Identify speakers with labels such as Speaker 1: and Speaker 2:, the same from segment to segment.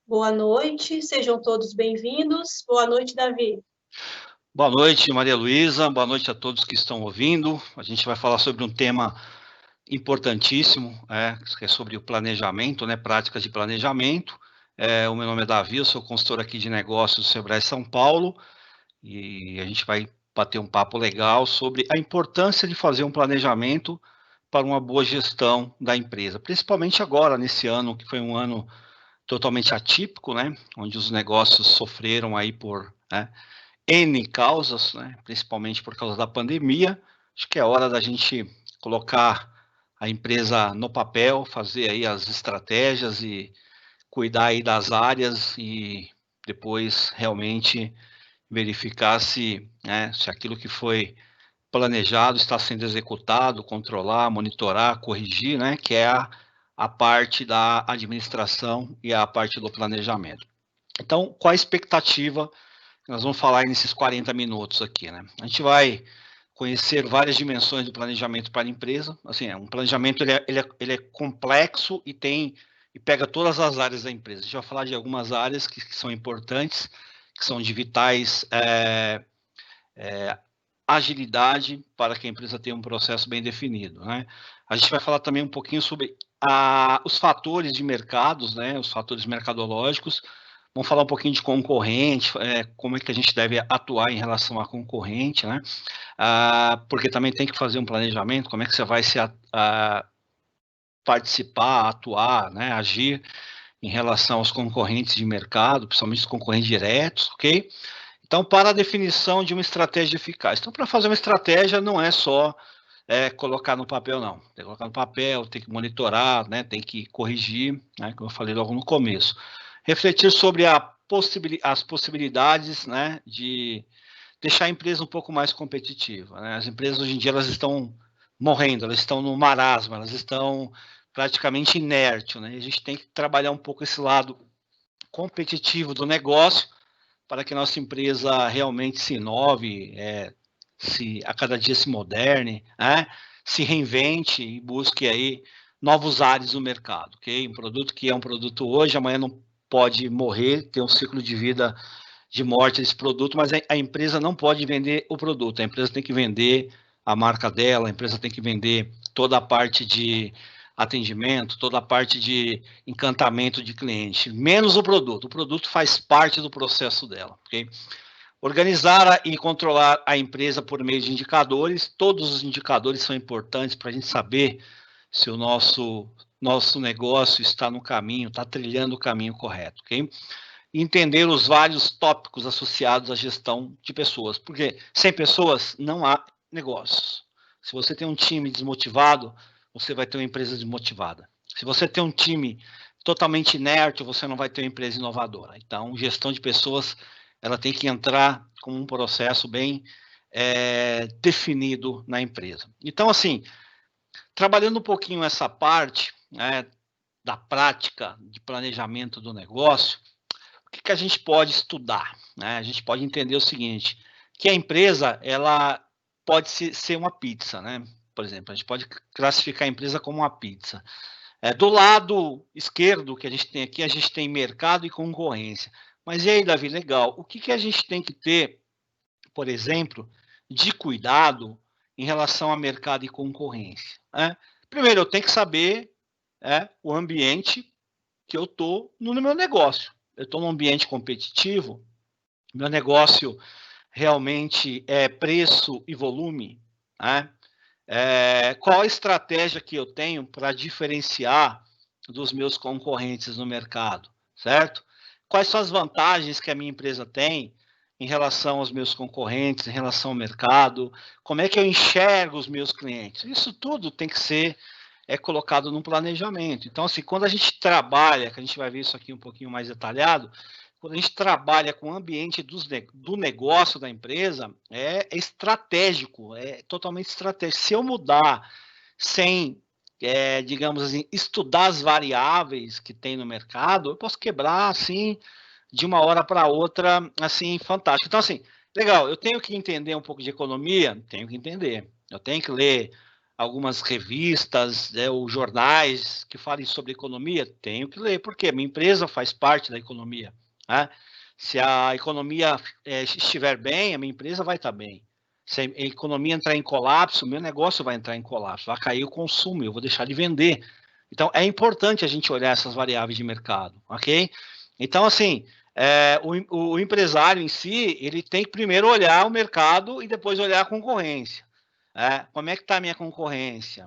Speaker 1: Boa noite, sejam todos bem-vindos. Boa noite, Davi.
Speaker 2: Boa noite, Maria Luísa. Boa noite a todos que estão ouvindo. A gente vai falar sobre um tema importantíssimo, que é sobre o planejamento, práticas de planejamento. O meu nome é Davi, eu sou consultor aqui de negócios do Sebrae São Paulo e a gente vai bater um papo legal sobre a importância de fazer um planejamento para uma boa gestão da empresa, principalmente agora, nesse ano, que foi um ano totalmente atípico, onde os negócios sofreram aí por N causas, principalmente por causa da pandemia. Acho que é hora da gente colocar a empresa no papel, fazer aí as estratégias e cuidar aí das áreas e depois realmente verificar se aquilo que foi planejado está sendo executado, controlar, monitorar, corrigir, que é a parte da administração e a parte do planejamento. Então, qual a expectativa nós vamos falar nesses 40 minutos aqui, A gente vai conhecer várias dimensões do planejamento para a empresa. Assim, um planejamento ele é complexo e pega todas as áreas da empresa. A gente vai falar de algumas áreas que são importantes, que são de vitais agilidade para que a empresa tenha um processo bem definido, A gente vai falar também um pouquinho sobre os fatores de mercados, os fatores mercadológicos. Vamos falar um pouquinho de concorrente, como é que a gente deve atuar em relação à concorrente, porque também tem que fazer um planejamento, como é que você vai participar, atuar, agir em relação aos concorrentes de mercado, principalmente os concorrentes diretos, ok? Então, para a definição de uma estratégia eficaz. Então, para fazer uma estratégia, não é só colocar no papel, não. Tem que colocar no papel, tem que monitorar, tem que corrigir, como eu falei logo no começo. Refletir sobre as possibilidades de deixar a empresa um pouco mais competitiva. As empresas, hoje em dia, elas estão morrendo, elas estão no marasmo, elas estão praticamente inertes. E a gente tem que trabalhar um pouco esse lado competitivo do negócio para que a nossa empresa realmente se inove, a cada dia se moderne, se reinvente e busque aí novos ares no mercado, ok? Um produto que é um produto hoje, amanhã não pode morrer, tem um ciclo de vida de morte desse produto, mas a empresa não pode vender o produto, a empresa tem que vender a marca dela, a empresa tem que vender toda a parte de atendimento, toda a parte de encantamento de cliente, menos o produto faz parte do processo dela, ok? Organizar e controlar a empresa por meio de indicadores, todos os indicadores são importantes para a gente saber se o nosso negócio está no caminho, está trilhando o caminho correto, ok? Entender os vários tópicos associados à gestão de pessoas, porque sem pessoas não há negócios. Se você tem um time desmotivado, você vai ter uma empresa desmotivada. Se você tem um time totalmente inerte, você não vai ter uma empresa inovadora. Então, gestão de pessoas, ela tem que entrar como um processo bem definido na empresa. Então, assim, trabalhando um pouquinho essa parte da prática de planejamento do negócio, o que a gente pode estudar? A gente pode entender o seguinte, que a empresa ela pode ser uma pizza, Por exemplo, a gente pode classificar a empresa como uma pizza. Do lado esquerdo que a gente tem aqui, a gente tem mercado e concorrência. Mas e aí, Davi, legal, o que a gente tem que ter, por exemplo, de cuidado em relação a mercado e concorrência? Primeiro, eu tenho que saber o ambiente que eu estou no meu negócio. Eu estou num ambiente competitivo, meu negócio realmente é preço e volume, qual a estratégia que eu tenho para diferenciar dos meus concorrentes no mercado, certo? Quais são as vantagens que a minha empresa tem em relação aos meus concorrentes, em relação ao mercado? Como é que eu enxergo os meus clientes? Isso tudo tem que ser colocado no planejamento. Então, assim, quando a gente trabalha, que a gente vai ver isso aqui um pouquinho mais detalhado, quando a gente trabalha com o ambiente do negócio da empresa, é estratégico, é totalmente estratégico. Se eu mudar sem, digamos assim, estudar as variáveis que tem no mercado, eu posso quebrar, assim, de uma hora para outra, assim, fantástico. Então, assim, legal, eu tenho que entender um pouco de economia? Tenho que entender. Eu tenho que ler algumas revistas, né, ou jornais que falem sobre economia? Tenho que ler, porque a minha empresa faz parte da economia, né? Se a economia estiver bem, a minha empresa vai estar bem. Se a economia entrar em colapso, o meu negócio vai entrar em colapso, vai cair o consumo, eu vou deixar de vender. Então, é importante a gente olhar essas variáveis de mercado, ok? Então, assim, o empresário em si, ele tem que primeiro olhar o mercado e depois olhar a concorrência. Como é que está a minha concorrência?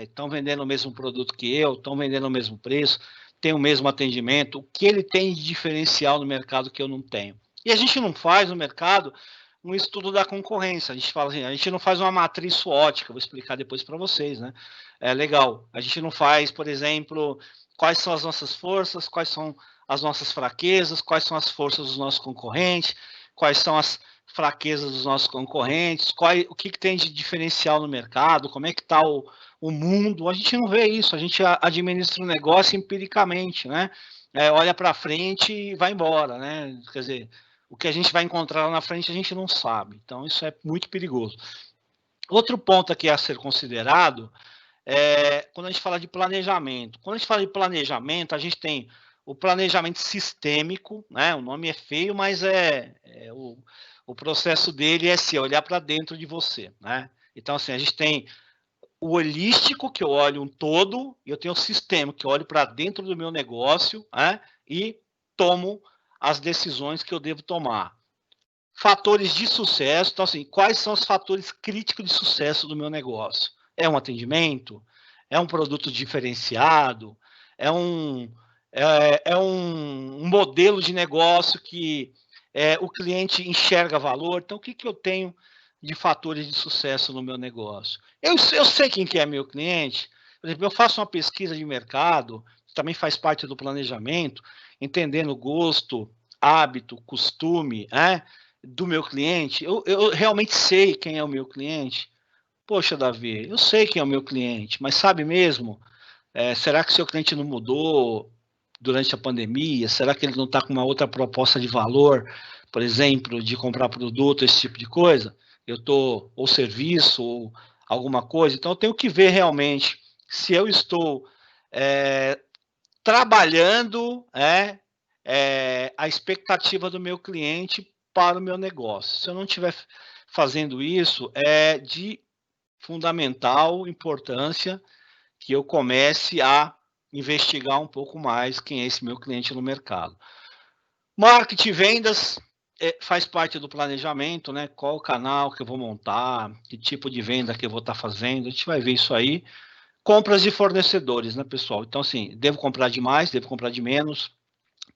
Speaker 2: Estão vendendo o mesmo produto que eu? Estão vendendo o mesmo preço? Tem o mesmo atendimento? O que ele tem de diferencial no mercado que eu não tenho? E a gente não faz no mercado um estudo da concorrência. A gente fala assim, a gente não faz uma matriz SWOT, que eu vou explicar depois para vocês, né? É legal. A gente não faz, por exemplo, quais são as nossas forças, quais são as nossas fraquezas, quais são as forças dos nossos concorrentes, quais são as fraquezas dos nossos concorrentes, o que tem de diferencial no mercado, como é que está o mundo. A gente não vê isso, a gente administra o negócio empiricamente, né? Olha para frente e vai embora, né? Quer dizer, o que a gente vai encontrar lá na frente a gente não sabe. Então, isso é muito perigoso. Outro ponto aqui a ser considerado é quando a gente fala de planejamento. Quando a gente fala de planejamento, a gente tem o planejamento sistêmico, né? O nome é feio, mas o processo dele é se olhar para dentro de você, né? Então, assim, a gente tem o holístico, que eu olho um todo, e eu tenho o sistêmico, que eu olho para dentro do meu negócio, né? E tomo as decisões que eu devo tomar. Fatores de sucesso, então, assim, quais são os fatores críticos de sucesso do meu negócio? É um atendimento? É um produto diferenciado? É um modelo de negócio que o cliente enxerga valor? Então, o que eu tenho de fatores de sucesso no meu negócio? Eu sei quem que é meu cliente. Por exemplo, eu faço uma pesquisa de mercado, também faz parte do planejamento, entendendo gosto, hábito, costume, do meu cliente. Eu realmente sei quem é o meu cliente. Poxa, Davi, eu sei quem é o meu cliente, mas sabe mesmo? Será que seu cliente não mudou durante a pandemia? Será que ele não está com uma outra proposta de valor, por exemplo, de comprar produto, esse tipo de coisa? Ou serviço, ou alguma coisa. Então, eu tenho que ver realmente se eu estou trabalhando a expectativa do meu cliente para o meu negócio. Se eu não estiver fazendo isso, é de fundamental importância que eu comece a investigar um pouco mais quem é esse meu cliente no mercado. Marketing e vendas faz parte do planejamento, né? Qual o canal que eu vou montar, que tipo de venda que eu vou estar fazendo, a gente vai ver isso aí. Compras de fornecedores, né, pessoal? Então, assim, devo comprar de mais, devo comprar de menos.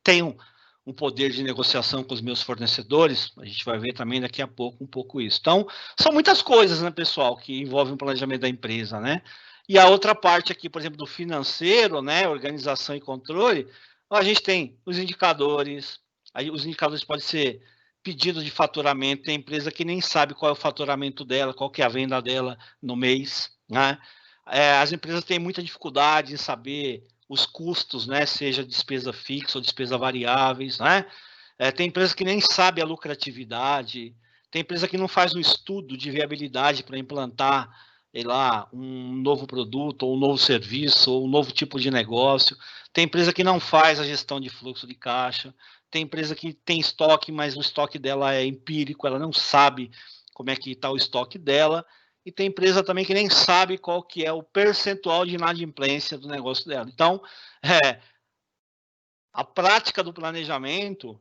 Speaker 2: Tenho um poder de negociação com os meus fornecedores, a gente vai ver também daqui a pouco um pouco isso. Então, são muitas coisas, né, pessoal, que envolvem o planejamento da empresa, né? E a outra parte aqui, por exemplo, do financeiro, né, organização e controle, a gente tem os indicadores, aí os indicadores podem ser pedido de faturamento, tem empresa que nem sabe qual é o faturamento dela, qual que é a venda dela no mês, né? As empresas têm muita dificuldade em saber os custos, né, seja despesa fixa ou despesa variáveis, né? Tem empresa que nem sabe a lucratividade, tem empresa que não faz um estudo de viabilidade para implantar, sei lá, um novo produto, ou um novo serviço, ou um novo tipo de negócio. Tem empresa que não faz a gestão de fluxo de caixa. Tem empresa que tem estoque, mas o estoque dela é empírico, ela não sabe como é que está o estoque dela. E tem empresa também que nem sabe qual que é o percentual de inadimplência do negócio dela. Então, a prática do planejamento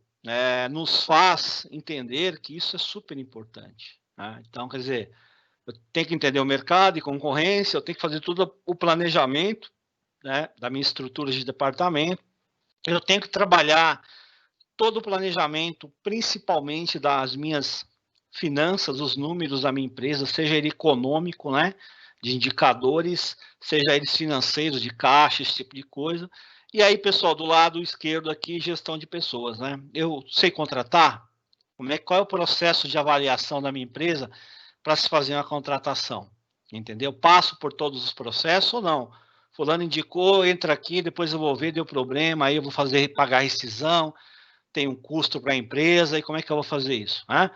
Speaker 2: nos faz entender que isso é super importante. Né? Então, quer dizer, eu tenho que entender o mercado e concorrência, eu tenho que fazer todo o planejamento, né, da minha estrutura de departamento, eu tenho que trabalhar todo o planejamento, principalmente das minhas finanças, os números da minha empresa, seja ele econômico, né, de indicadores, seja eles financeiros, de caixa, esse tipo de coisa. E aí, pessoal, do lado esquerdo aqui, gestão de pessoas, né? Eu sei contratar? Qual é o processo de avaliação da minha empresa para se fazer uma contratação? Entendeu? Passo por todos os processos ou não? Fulano indicou, entra aqui, depois eu vou ver, deu problema, aí eu vou pagar rescisão, tem um custo para a empresa, e como é que eu vou fazer isso? Né?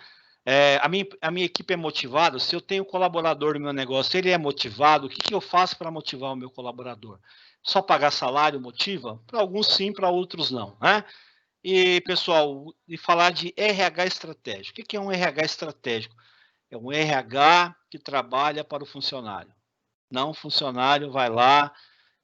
Speaker 2: a minha equipe é motivada, se eu tenho colaborador no meu negócio, ele é motivado, o que eu faço para motivar o meu colaborador? Só pagar salário motiva? Para alguns sim, para outros não, né? E, pessoal, e falar de RH estratégico. O que é um RH estratégico? É um RH que trabalha para o funcionário. Não o funcionário vai lá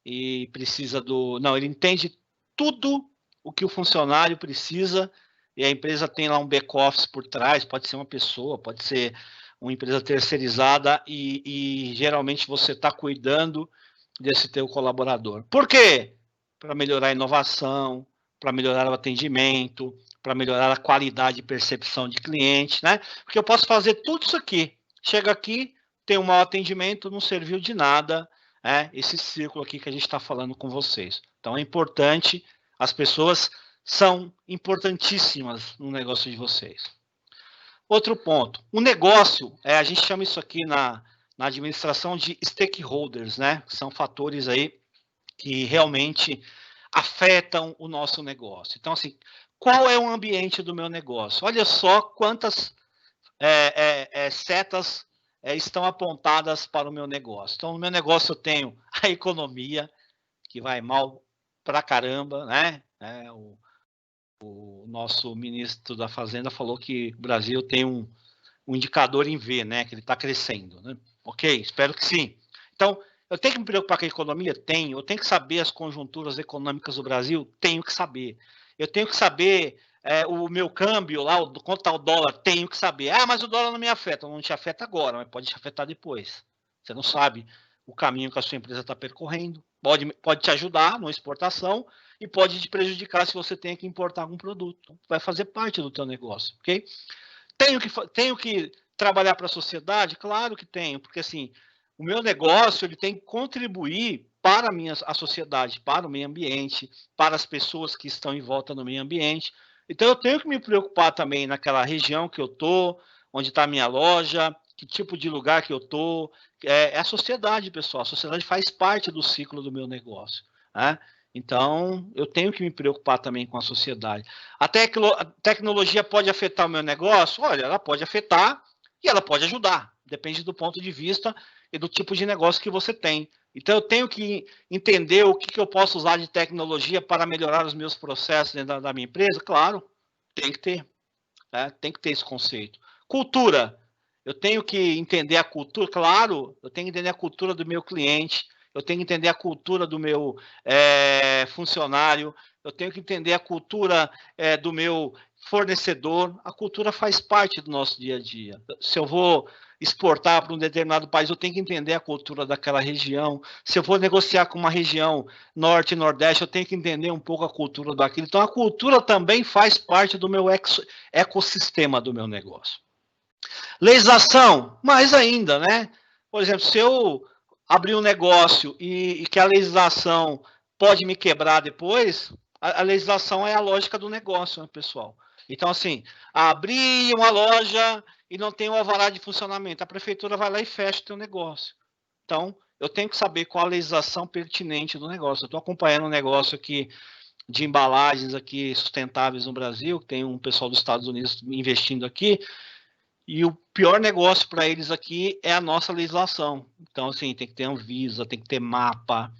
Speaker 2: e precisa do... Não, ele entende tudo o que o funcionário precisa e a empresa tem lá um back-office por trás, pode ser uma pessoa, pode ser uma empresa terceirizada e geralmente você está cuidando desse teu colaborador. Por quê? Para melhorar a inovação, para melhorar o atendimento, para melhorar a qualidade de percepção de cliente, né? Porque eu posso fazer tudo isso aqui. Chega aqui, tem um mau atendimento, não serviu de nada, esse círculo aqui que a gente está falando com vocês. Então é importante, as pessoas são importantíssimas no negócio de vocês. Outro ponto, o negócio, a gente chama isso aqui na administração de stakeholders, né? São fatores aí que realmente afetam o nosso negócio. Então, assim, qual é o ambiente do meu negócio? Olha só quantas setas estão apontadas para o meu negócio. Então, no meu negócio eu tenho a economia, que vai mal pra caramba, né? O nosso ministro da Fazenda falou que o Brasil tem um indicador em V, né? Que ele está crescendo, né? Ok, espero que sim. Então, eu tenho que me preocupar com a economia? Tenho. Eu tenho que saber as conjunturas econômicas do Brasil? Tenho que saber. Eu tenho que saber o meu câmbio lá, quanto está o dólar? Tenho que saber. Ah, mas o dólar não me afeta. Não te afeta agora, mas pode te afetar depois. Você não sabe o caminho que a sua empresa está percorrendo. Pode te ajudar na exportação e pode te prejudicar se você tem que importar algum produto. Vai fazer parte do teu negócio, ok? Tenho que trabalhar para a sociedade? Claro que tenho, porque assim, o meu negócio ele tem que contribuir para a sociedade, para o meio ambiente, para as pessoas que estão em volta do meio ambiente. Então, eu tenho que me preocupar também naquela região que eu estou, onde está a minha loja, que tipo de lugar que eu estou. É a sociedade, pessoal. A sociedade faz parte do ciclo do meu negócio, né? Então, eu tenho que me preocupar também com a sociedade. A tecnologia pode afetar o meu negócio? Olha, ela pode afetar e ela pode ajudar. Depende do ponto de vista e do tipo de negócio que você tem. Então, eu tenho que entender o que eu posso usar de tecnologia para melhorar os meus processos dentro da minha empresa. Claro, tem que ter. Tem que ter esse conceito. Cultura. Eu tenho que entender a cultura. Claro, eu tenho que entender a cultura do meu cliente. Eu tenho que entender a cultura do meu funcionário. Eu tenho que entender a cultura do meu fornecedor. A cultura faz parte do nosso dia a dia. Se eu vou exportar para um determinado país, eu tenho que entender a cultura daquela região. Se eu vou negociar com uma região norte e nordeste, eu tenho que entender um pouco a cultura daquilo. Então, a cultura também faz parte do meu ecossistema do meu negócio. Legislação, mais ainda, né? Por exemplo, se eu abrir um negócio e que a legislação pode me quebrar depois, a legislação é a lógica do negócio, né, pessoal? Então, assim, abrir uma loja e não tem o alvará de funcionamento, a prefeitura vai lá e fecha o teu negócio. Então, eu tenho que saber qual a legislação pertinente do negócio. Eu estou acompanhando um negócio aqui de embalagens aqui sustentáveis no Brasil, tem um pessoal dos Estados Unidos investindo aqui, e o pior negócio para eles aqui é a nossa legislação. Então, assim, tem que ter Anvisa, tem que ter MAPA,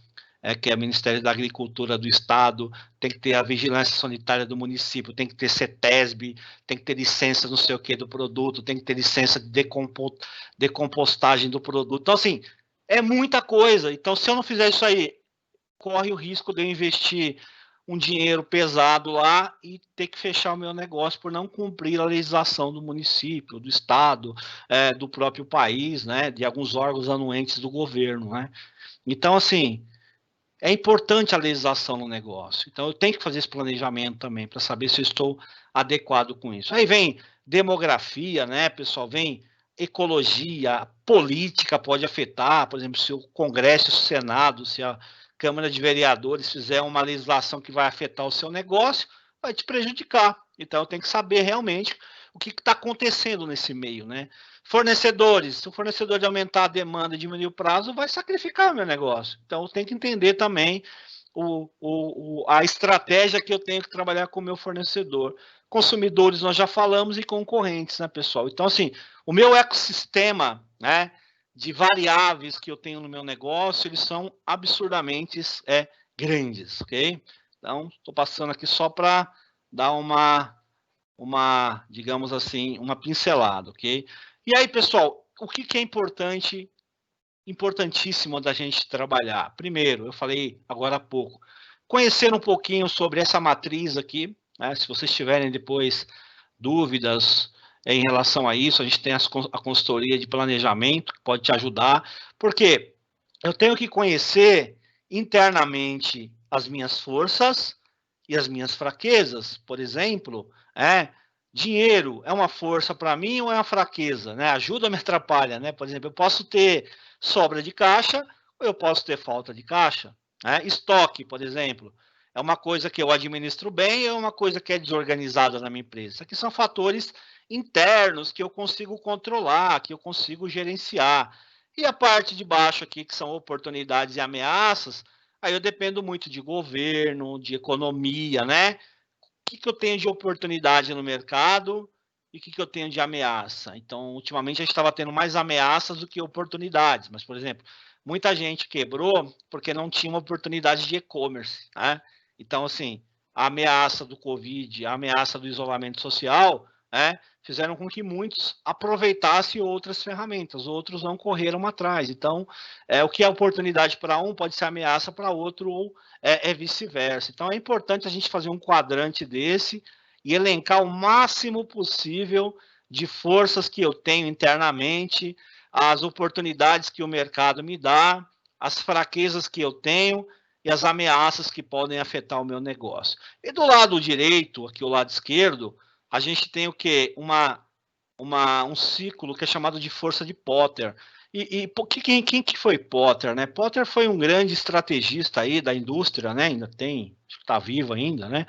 Speaker 2: que é o Ministério da Agricultura do Estado, tem que ter a Vigilância Sanitária do município, tem que ter CETESB, tem que ter licença não sei o que do produto, tem que ter licença de decompostagem do produto. Então, assim, é muita coisa. Então, se eu não fizer isso aí, corre o risco de eu investir um dinheiro pesado lá e ter que fechar o meu negócio por não cumprir a legislação do município, do estado, do próprio país, né, de alguns órgãos anuentes do governo, né? Então, assim, é importante a legislação no negócio. Então, eu tenho que fazer esse planejamento também para saber se eu estou adequado com isso. Aí vem demografia, né, pessoal? Vem ecologia, política pode afetar, por exemplo, se o Congresso, o Senado, se a Câmara de Vereadores fizer uma legislação que vai afetar o seu negócio, vai te prejudicar. Então, eu tenho que saber realmente o que está acontecendo nesse meio, né? Fornecedores, se o fornecedor aumentar a demanda e diminuir o prazo, vai sacrificar o meu negócio. Então, eu tenho que entender também a estratégia que eu tenho que trabalhar com o meu fornecedor. consumidores nós já falamos e concorrentes, né, pessoal? Então, assim, o meu ecossistema, né, de variáveis que eu tenho no meu negócio, eles são absurdamente grandes, ok? Então, estou passando aqui só para dar uma, digamos assim, uma pincelada, ok? E aí, pessoal, o que é importantíssimo da gente trabalhar? Primeiro, eu falei agora há pouco, conhecer um pouquinho sobre essa matriz aqui, né? Se vocês tiverem depois dúvidas em relação a isso, a gente tem a consultoria de planejamento que pode te ajudar, porque eu tenho que conhecer internamente as minhas forças e as minhas fraquezas. Por exemplo, dinheiro é uma força para mim ou é uma fraqueza? Né? Ajuda ou me atrapalha? Né? Por exemplo, eu posso ter sobra de caixa ou eu posso ter falta de caixa. Né? Estoque, por exemplo, é uma coisa que eu administro bem ou é uma coisa que é desorganizada na minha empresa? Isso aqui são fatores internos que eu consigo controlar, que eu consigo gerenciar. E a parte de baixo aqui, que são oportunidades e ameaças, aí eu dependo muito de governo, de economia, né? O que eu tenho de oportunidade no mercado e o que eu tenho de ameaça. Então, ultimamente, a gente estava tendo mais ameaças do que oportunidades. Mas, por exemplo, muita gente quebrou porque não tinha uma oportunidade de e-commerce, né? Então, assim, a ameaça do Covid, a ameaça do isolamento social, né, fizeram com que muitos aproveitassem outras ferramentas, outros não correram atrás. Então, o que é oportunidade para um pode ser ameaça para outro, ou vice-versa. Então, é importante a gente fazer um quadrante desse e elencar o máximo possível de forças que eu tenho internamente, as oportunidades que o mercado me dá, as fraquezas que eu tenho e as ameaças que podem afetar o meu negócio. E do lado direito, aqui o lado esquerdo, a gente tem o quê? Um ciclo que é chamado de força de Potter. E quem que foi Potter, né? Potter foi um grande estrategista aí da indústria, né? Ainda tem, acho que está vivo ainda, né?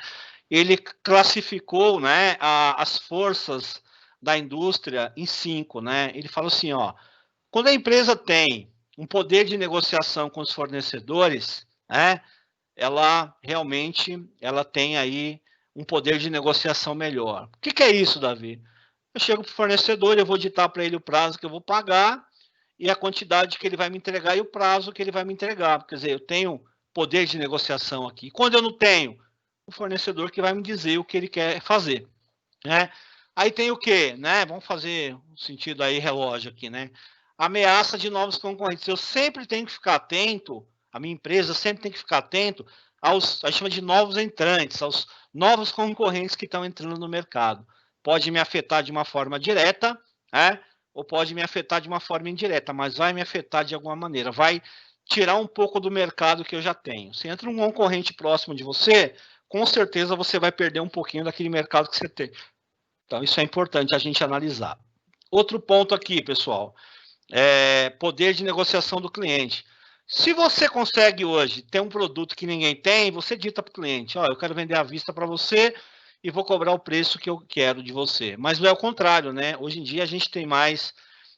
Speaker 2: Ele classificou, né, as forças da indústria em 5, né? Ele falou assim, ó, quando a empresa tem um poder de negociação com os fornecedores, né, ela realmente tem aí um poder de negociação melhor. O que é isso, Davi? Eu chego para o fornecedor, eu vou ditar para ele o prazo que eu vou pagar e a quantidade que ele vai me entregar e o prazo que ele vai me entregar. Quer dizer, eu tenho poder de negociação aqui. Quando eu não tenho, o fornecedor que vai me dizer o que ele quer fazer, né? Aí tem o quê, né? Vamos fazer um sentido aí relógio aqui, né? Ameaça de novos concorrentes. Eu sempre tenho que ficar atento, a minha empresa sempre tem que ficar atento a gente chama de novos entrantes, aos novos concorrentes que estão entrando no mercado. Pode me afetar de uma forma direta, né? Ou pode me afetar de uma forma indireta, mas vai me afetar de alguma maneira, vai tirar um pouco do mercado que eu já tenho. Se entra um concorrente próximo de você, com certeza você vai perder um pouquinho daquele mercado que você tem. Então, isso é importante a gente analisar. Outro ponto aqui, pessoal, poder de negociação do cliente. Se você consegue hoje ter um produto que ninguém tem, você dita para o cliente, ó, eu quero vender à vista para você e vou cobrar o preço que eu quero de você. Mas não é o contrário, né? Hoje em dia a gente tem mais,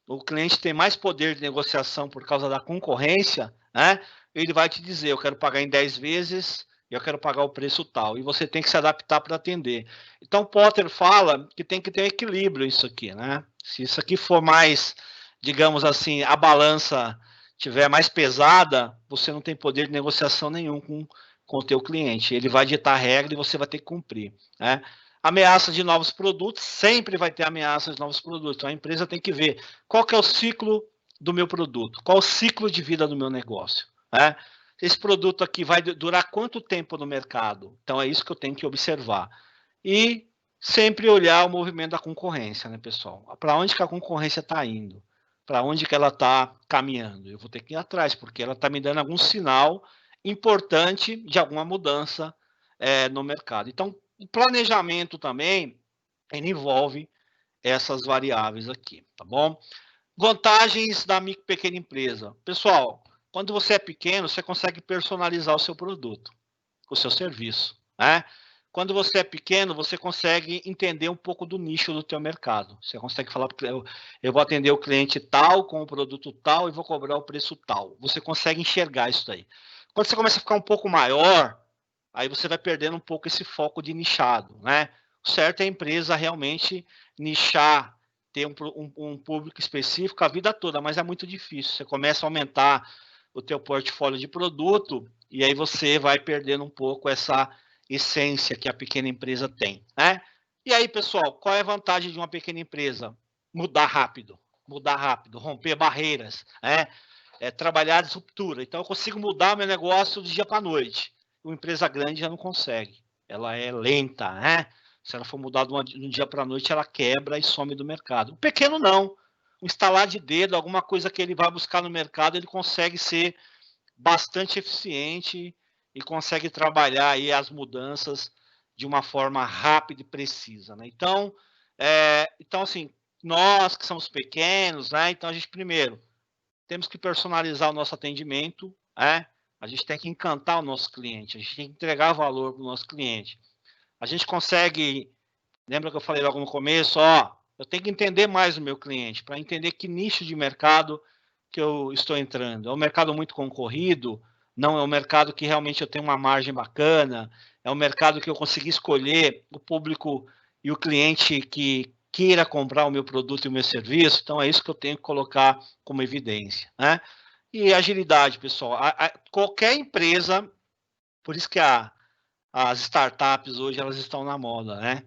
Speaker 2: o cliente tem mais poder de negociação por causa da concorrência, né? Ele vai te dizer, eu quero pagar em 10 vezes, eu quero pagar o preço tal, e você tem que se adaptar para atender. Então, Potter fala que tem que ter um equilíbrio isso aqui, né? Se isso aqui for mais, digamos assim, a balança tiver mais pesada, você não tem poder de negociação nenhum com o teu cliente. Ele vai ditar a regra e você vai ter que cumprir, né? Ameaça de novos produtos, sempre vai ter ameaça de novos produtos. Então, a empresa tem que ver qual que é o ciclo do meu produto, qual o ciclo de vida do meu negócio, né? Esse produto aqui vai durar quanto tempo no mercado? Então, é isso que eu tenho que observar. E sempre olhar o movimento da concorrência, né, pessoal? Para onde que a concorrência está indo? Para onde que ela está caminhando? Eu vou ter que ir atrás, porque ela está me dando algum sinal importante de alguma mudança no mercado. Então, o planejamento também, ele envolve essas variáveis aqui, tá bom? Vantagens da micro e pequena empresa. Pessoal, quando você é pequeno, você consegue personalizar o seu produto, o seu serviço, né? Quando você é pequeno, você consegue entender um pouco do nicho do teu mercado. Você consegue falar, eu vou atender o cliente tal, com o produto tal, e vou cobrar o preço tal. Você consegue enxergar isso daí. Quando você começa a ficar um pouco maior, aí você vai perdendo um pouco esse foco de nichado, né? certo é a empresa realmente nichar, ter um público específico a vida toda, mas é muito difícil. Você começa a aumentar o teu portfólio de produto e aí você vai perdendo um pouco essa essência que a pequena empresa tem, né? E aí, pessoal, qual é a vantagem de uma pequena empresa? Mudar rápido, romper barreiras, né? Trabalhar a disruptura. Então, eu consigo mudar meu negócio do dia para a noite. Uma empresa grande já não consegue. Ela é lenta, né? Se ela for mudar de um dia para a noite, ela quebra e some do mercado. O pequeno não. Um estalar de dedo, alguma coisa que ele vai buscar no mercado, ele consegue ser bastante eficiente e consegue trabalhar aí as mudanças de uma forma rápida e precisa, né? Então, assim, nós que somos pequenos, né? Então, a gente primeiro temos que personalizar o nosso atendimento, né? A gente tem que encantar o nosso cliente, a gente tem que entregar valor para o nosso cliente. A gente consegue, lembra que eu falei logo no começo, eu tenho que entender mais o meu cliente, para entender que nicho de mercado que eu estou entrando. É um mercado muito concorrido, não é um mercado que realmente eu tenho uma margem bacana, é um mercado que eu consegui escolher o público e o cliente que queira comprar o meu produto e o meu serviço, então é isso que eu tenho que colocar como evidência, né? E agilidade, pessoal. Qualquer empresa, por isso que as startups hoje elas estão na moda, né?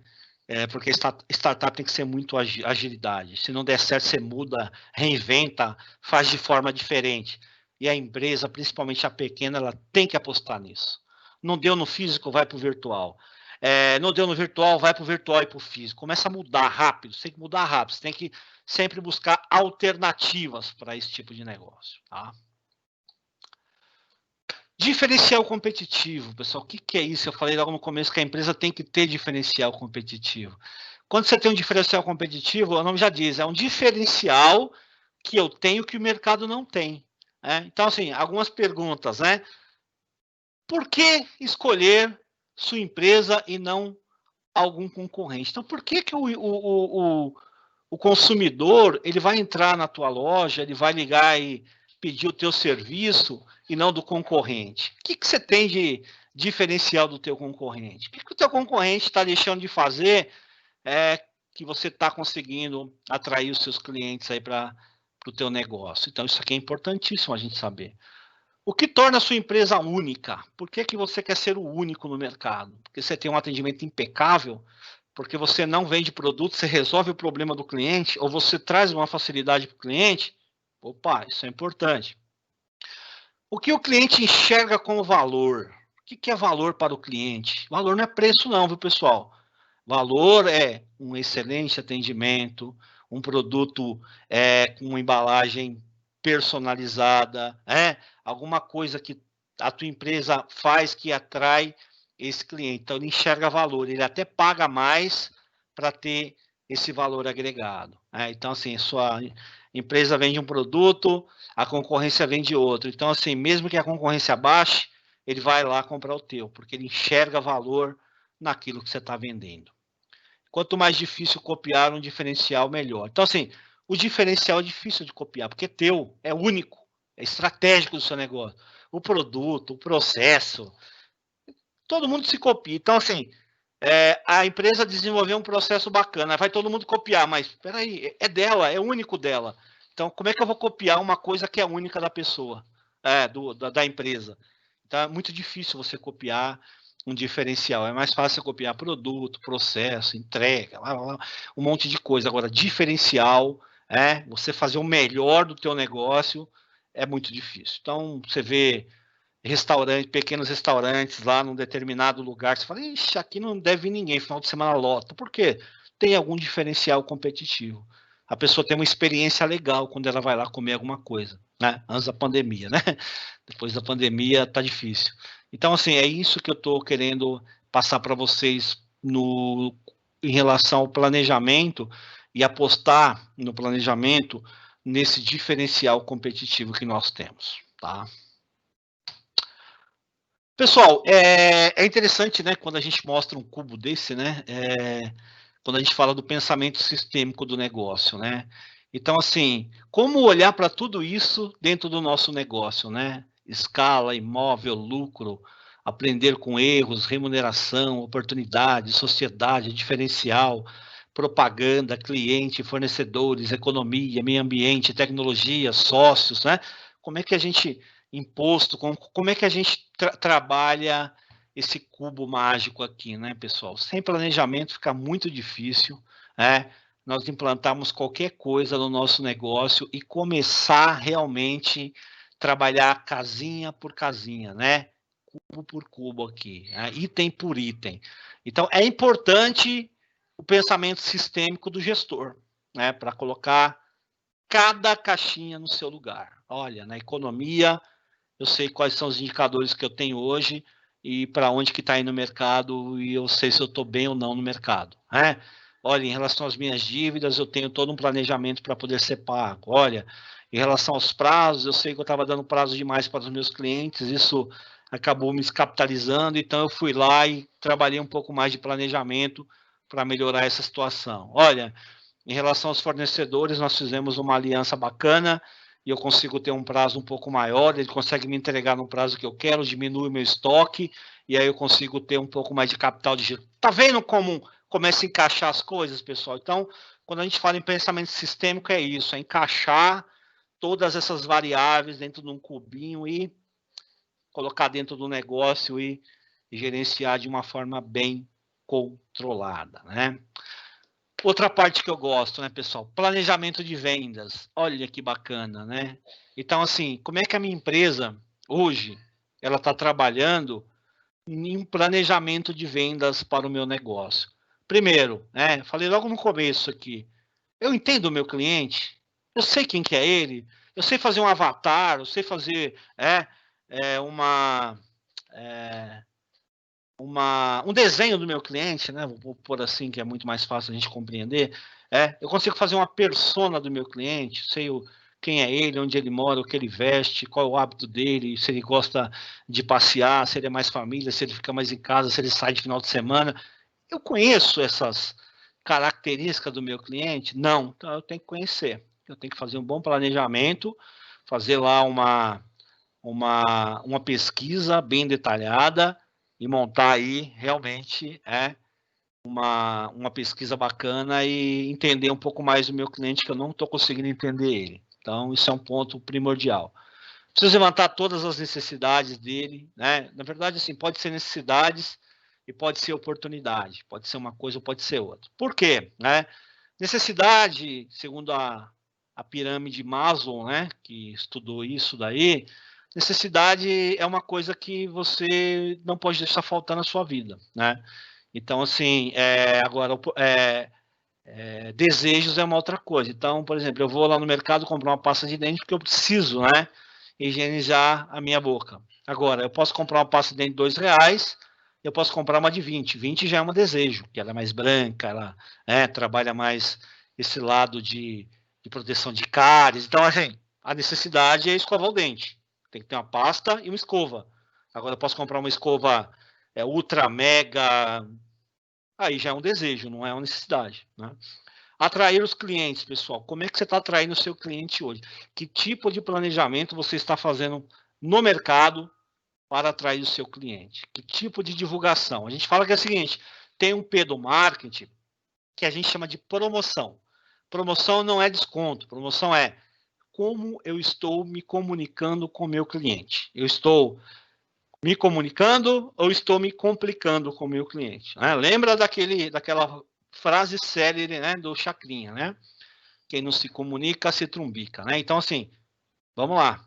Speaker 2: Porque startup tem que ser muito agilidade. Se não der certo, você muda, reinventa, faz de forma diferente. E a empresa, principalmente a pequena, ela tem que apostar nisso. Não deu no físico, vai para o virtual. Não deu no virtual, vai para o virtual e para o físico. Começa a mudar rápido, você tem que mudar rápido, você tem que sempre buscar alternativas para esse tipo de negócio. Tá? Diferencial competitivo, pessoal, o que é isso? Eu falei logo no começo que a empresa tem que ter diferencial competitivo. Quando você tem um diferencial competitivo, o nome já diz, é um diferencial que eu tenho que o mercado não tem. Né? Então, assim, algumas perguntas, né? Por que escolher sua empresa e não algum concorrente? Então, por que o consumidor ele vai entrar na tua loja, ele vai ligar e pedir o teu serviço e não do concorrente? O que você tem de diferencial do teu concorrente? O que o teu concorrente está deixando de fazer que você está conseguindo atrair os seus clientes aí para o teu negócio? Então, isso aqui é importantíssimo a gente saber. O que torna a sua empresa única? Por que você quer ser o único no mercado? Porque você tem um atendimento impecável? Porque você não vende produto, você resolve o problema do cliente, ou você traz uma facilidade para o cliente? Opa, isso é importante. O que o cliente enxerga como valor? O que é valor para o cliente? Valor não é preço não, viu, pessoal? Valor é um excelente atendimento, um produto com embalagem personalizada, alguma coisa que a tua empresa faz que atrai esse cliente. Então, ele enxerga valor, ele até paga mais para ter esse valor agregado. Então, assim, sua empresa vende um produto, a concorrência vende outro. Então, assim, mesmo que a concorrência baixe, ele vai lá comprar o teu, porque ele enxerga valor naquilo que você está vendendo. Quanto mais difícil copiar um diferencial, melhor. Então, assim, o diferencial é difícil de copiar, porque teu, é único, é estratégico do seu negócio. O produto, o processo, todo mundo se copia. Então, assim, a empresa desenvolveu um processo bacana, vai todo mundo copiar, mas espera aí, é dela, é único dela. Então, como é que eu vou copiar uma coisa que é única da pessoa, da empresa? Então, é muito difícil você copiar um diferencial. É mais fácil copiar produto, processo, entrega, um monte de coisa. Agora, diferencial, você fazer o melhor do teu negócio é muito difícil. Então, você vê pequenos restaurantes lá num determinado lugar, você fala, ixi, aqui não deve vir ninguém, final de semana lota. Por quê? Tem algum diferencial competitivo. A pessoa tem uma experiência legal quando ela vai lá comer alguma coisa, né? Antes da pandemia, né? Depois da pandemia tá difícil. Então, assim, é isso que eu estou querendo passar para vocês em relação ao planejamento e apostar no planejamento nesse diferencial competitivo que nós temos, tá? Pessoal, é interessante, né, quando a gente mostra um cubo desse, né, quando a gente fala do pensamento sistêmico do negócio, né? Então, assim, como olhar para tudo isso dentro do nosso negócio, né? Escala, imóvel, lucro, aprender com erros, remuneração, oportunidade, sociedade, diferencial, propaganda, cliente, fornecedores, economia, meio ambiente, tecnologia, sócios, né? Como é que a gente, imposto, como é que a gente trabalha esse cubo mágico aqui, né, pessoal? Sem planejamento fica muito difícil, né? Nós implantarmos qualquer coisa no nosso negócio e começar realmente trabalhar casinha por casinha, né? Cubo por cubo aqui, né? Item por item. Então, é importante o pensamento sistêmico do gestor, né? Para colocar cada caixinha no seu lugar. Olha, na economia, eu sei quais são os indicadores que eu tenho hoje e para onde que está indo o mercado e eu sei se eu estou bem ou não no mercado, né? Olha, em relação às minhas dívidas, eu tenho todo um planejamento para poder ser pago. Olha, em relação aos prazos, eu sei que eu estava dando prazo demais para os meus clientes, isso acabou me descapitalizando, então eu fui lá e trabalhei um pouco mais de planejamento para melhorar essa situação. Olha, em relação aos fornecedores, nós fizemos uma aliança bacana e eu consigo ter um prazo um pouco maior, ele consegue me entregar no prazo que eu quero, diminui o meu estoque, e aí eu consigo ter um pouco mais de capital de giro. Tá vendo como começa a encaixar as coisas, pessoal? Então, quando a gente fala em pensamento sistêmico, é isso, é encaixar todas essas variáveis dentro de um cubinho e colocar dentro do negócio e gerenciar de uma forma bem controlada, né? Outra parte que eu gosto, né, pessoal? Planejamento de vendas. Olha que bacana, né? Então, assim, como é que a minha empresa, hoje, ela está trabalhando em planejamento de vendas para o meu negócio? Primeiro, né, falei logo no começo aqui, eu entendo o meu cliente, eu sei quem que é ele, eu sei fazer um avatar, eu sei fazer uma... um desenho do meu cliente, né? Vou pôr assim, que é muito mais fácil a gente compreender. Eu consigo fazer uma persona do meu cliente, sei quem é ele, onde ele mora, o que ele veste, qual é o hábito dele, se ele gosta de passear, se ele é mais família, se ele fica mais em casa, se ele sai de final de semana. Eu conheço essas características do meu cliente? Não, então eu tenho que conhecer. Eu tenho que fazer um bom planejamento, fazer lá uma pesquisa bem detalhada e montar aí realmente uma pesquisa bacana e entender um pouco mais do meu cliente, que eu não estou conseguindo entender ele. Então, isso é um ponto primordial. Preciso levantar todas as necessidades dele, né? Na verdade, assim, pode ser necessidades e pode ser oportunidade. Pode ser uma coisa ou pode ser outra. Por quê? Né? Necessidade, segundo a pirâmide Maslow, né, que estudou isso daí, necessidade é uma coisa que você não pode deixar faltar na sua vida, né? Então, assim, agora, desejos é uma outra coisa. Então, por exemplo, eu vou lá no mercado comprar uma pasta de dente porque eu preciso, né, higienizar a minha boca. Agora, eu posso comprar uma pasta de dente de R$2, eu posso comprar uma de 20. 20 já é um desejo, que ela é mais branca, ela trabalha mais esse lado de proteção de cáries. Então, assim, a necessidade é escovar o dente. Tem que ter uma pasta e uma escova. Agora, eu posso comprar uma escova ultra mega, aí já é um desejo, não é uma necessidade, né? Atrair os clientes, pessoal. Como é que você está atraindo o seu cliente hoje? Que tipo de planejamento você está fazendo no mercado para atrair o seu cliente? Que tipo de divulgação? A gente fala que é o seguinte, tem um P do marketing que a gente chama de promoção. Promoção não é desconto, promoção é como eu estou me comunicando com o meu cliente. Eu estou me comunicando ou estou me complicando com o meu cliente? Né? Lembra daquela frase célere, né, do Chacrinha, né? Quem não se comunica, se trumbica, né? Então, assim, vamos lá.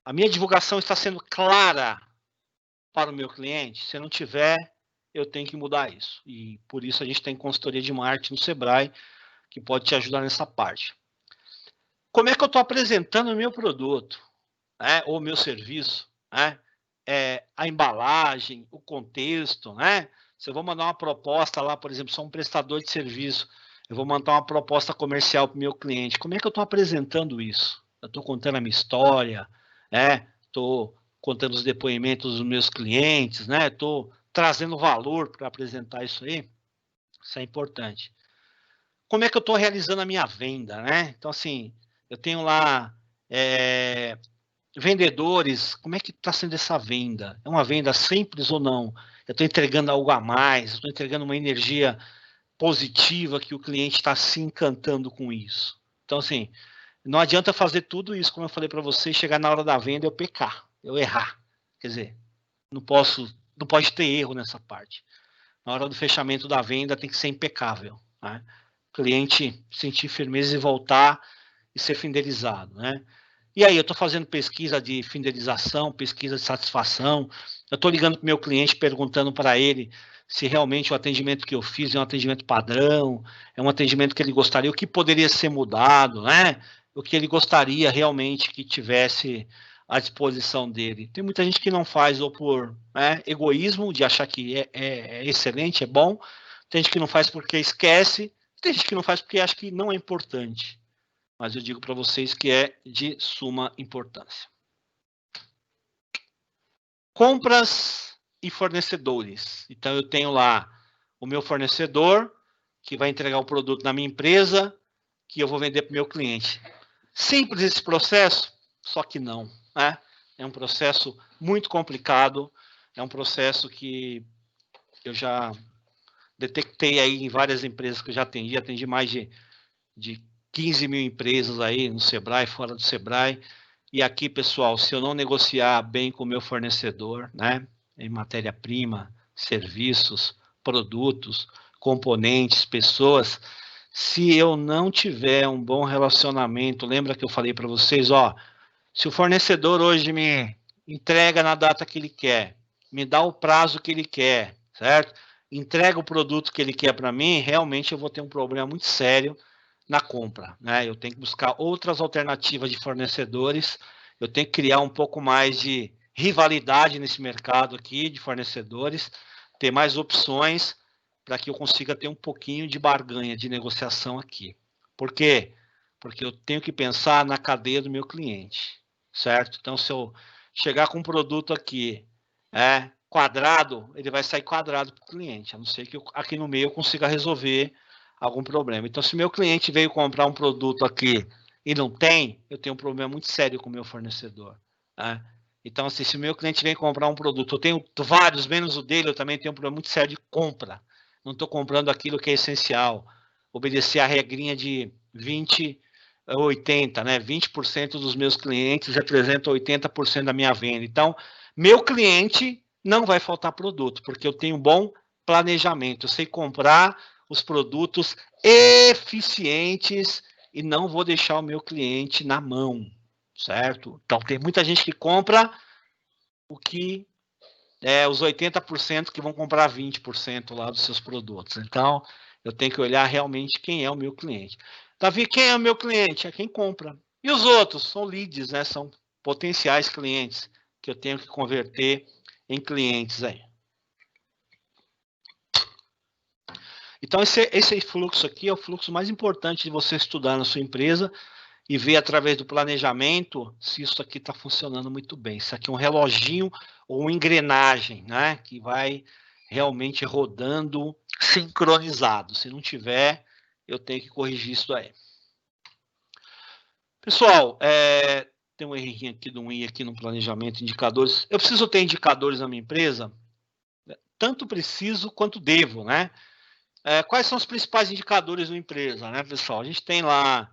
Speaker 2: A minha divulgação está sendo clara para o meu cliente? Se não tiver, eu tenho que mudar isso. E por isso a gente tem consultoria de marketing no Sebrae, que pode te ajudar nessa parte. Como é que eu estou apresentando o meu produto, né, ou o meu serviço, né? A embalagem, o contexto, né? Se eu vou mandar uma proposta lá, por exemplo, sou um prestador de serviço, eu vou mandar uma proposta comercial para o meu cliente. Como é que eu estou apresentando isso? Eu estou contando a minha história, né? Estou contando os depoimentos dos meus clientes, né? Estou trazendo valor para apresentar isso aí. Isso é importante. Como é que eu estou realizando a minha venda, né? Então, assim, eu tenho lá vendedores, como é que está sendo essa venda? É uma venda simples ou não? Eu estou entregando algo a mais, estou entregando uma energia positiva que o cliente está se encantando com isso. Então, assim, não adianta fazer tudo isso, como eu falei para você, chegar na hora da venda eu pecar, eu errar. Quer dizer, não pode ter erro nessa parte. Na hora do fechamento da venda tem que ser impecável, né? O cliente sentir firmeza e voltar e ser fidelizado, né? E aí, eu estou fazendo pesquisa de fidelização, pesquisa de satisfação, eu estou ligando para o meu cliente perguntando para ele se realmente o atendimento que eu fiz é um atendimento padrão, é um atendimento que ele gostaria, o que poderia ser mudado, né? O que ele gostaria realmente que tivesse à disposição dele. Tem muita gente que não faz ou por egoísmo, de achar que é excelente, é bom, tem gente que não faz porque esquece, tem gente que não faz porque acha que não é importante. Mas eu digo para vocês que é de suma importância. Compras e fornecedores. Então, eu tenho lá o meu fornecedor, que vai entregar o produto na minha empresa, que eu vou vender para o meu cliente. Simples esse processo? Só que não, né? É um processo muito complicado, é um processo que eu já detectei aí em várias empresas que eu já atendi mais de 15 mil empresas aí no Sebrae, fora do Sebrae. E aqui, pessoal, se eu não negociar bem com o meu fornecedor, né, em matéria-prima, serviços, produtos, componentes, pessoas, se eu não tiver um bom relacionamento, lembra que eu falei para vocês, ó, se o fornecedor hoje me entrega na data que ele quer, me dá o prazo que ele quer, certo? Entrega o produto que ele quer para mim, realmente eu vou ter um problema muito sério na compra, né? Eu tenho que buscar outras alternativas de fornecedores, eu tenho que criar um pouco mais de rivalidade nesse mercado aqui de fornecedores, ter mais opções para que eu consiga ter um pouquinho de barganha, de negociação aqui. Por quê? Porque eu tenho que pensar na cadeia do meu cliente, certo? Então, se eu chegar com um produto aqui quadrado, ele vai sair quadrado para o cliente, a não ser que aqui no meio eu consiga resolver algum problema. Então, se meu cliente veio comprar um produto aqui e não tem, eu tenho um problema muito sério com o meu fornecedor. Né? Então, assim, se o meu cliente vem comprar um produto, eu tenho vários, menos o dele, eu também tenho um problema muito sério de compra. Não estou comprando aquilo que é essencial. Obedecer a regrinha de 20, 80, né? 20% dos meus clientes representam 80% da minha venda. Então, meu cliente não vai faltar produto, porque eu tenho um bom planejamento. Eu sei comprar os produtos eficientes e não vou deixar o meu cliente na mão, certo? Então, tem muita gente que compra o que os 80% que vão comprar 20% lá dos seus produtos. Então, eu tenho que olhar realmente quem é o meu cliente. Davi, quem é o meu cliente? É quem compra. E os outros? São leads, né? São potenciais clientes que eu tenho que converter em clientes aí. Então, esse fluxo aqui é o fluxo mais importante de você estudar na sua empresa e ver através do planejamento se isso aqui está funcionando muito bem. Isso aqui é um reloginho ou uma engrenagem, né? Que vai realmente rodando sincronizado. Se não tiver, eu tenho que corrigir isso aí. Pessoal, tem um errinho aqui de um I aqui no planejamento, indicadores. Eu preciso ter indicadores na minha empresa? Tanto preciso quanto devo, né? Quais são os principais indicadores da empresa, né, pessoal? A gente tem lá